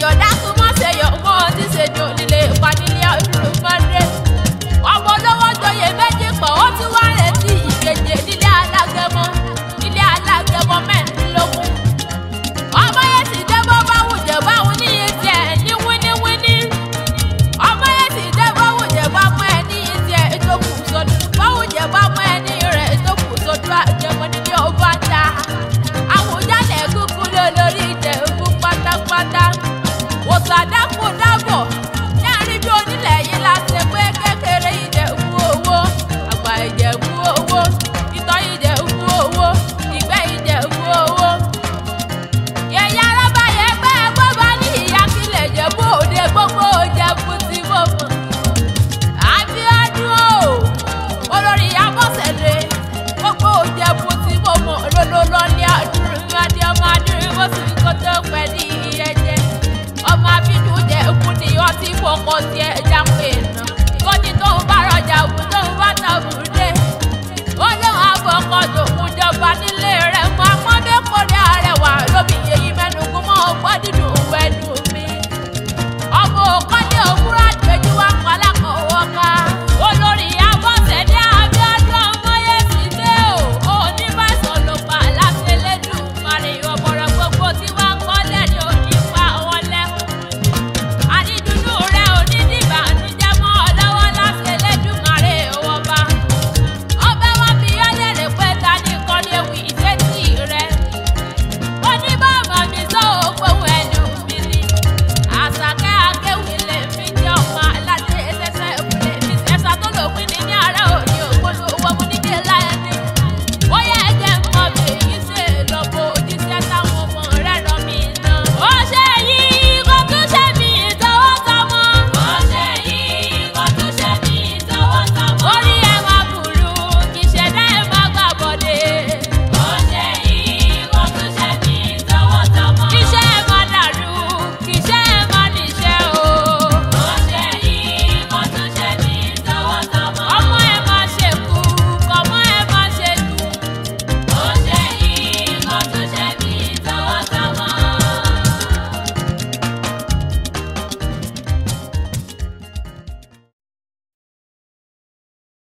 yọ̀yọ̀ dákú mọ́ ṣe yọ̀ wọ́n ti ṣe jò nílé ìpanilé ọdún mọ́dé. ọmọ olówó joyè méjì pọ̀ ó ti wá retí ìkeje nílé alágẹmọ mẹ́rìndínlógún. ọmọ yẹn sì dé bó bá wùjẹ́ báwọn níyì tiẹ̀ ní wíníwíní. ọmọ yẹn sì dé bó wùjẹ́ bá mọ́ ẹ níyì tiẹ̀ ìtòkù sọdún bó wùjẹ́ bá mọ́ ẹ níyì rẹ̀ ìtòkù sọdún àjẹmọ́ nílé ọba ta. àwùjalè kúkú lórí ìjẹ̀bú pátápátá. òsàdákùn dábọ̀ ní àárín bí onílẹ̀ yìí la ṣe pé kékeré Ìjẹ̀bú owó àgbà Ìjẹ̀bú owó ìtọ́ Ìjẹ̀bú owó ìgbẹ́ Ìjẹ̀bú owó. yẹ̀yẹ́ arábàyẹ̀ pé ẹgbẹ́ bá ní ìyá kílẹ̀ Ìjẹ̀bú òde gbogbo Ìjẹ̀bú tí mo mọ̀. Abíọ́dún o olórí Abọ́sẹ̀dé gbogbo Ìjẹ̀bú tí mo mọ̀ lólólọ́ ní àdúrúmọdé ọmọ adúrúmọ sí kó tó pẹ́ ní ìyẹn jẹ. ọmọ abínú Ìjẹ̀bú ni wọ́n ti fọkàn tiẹ̀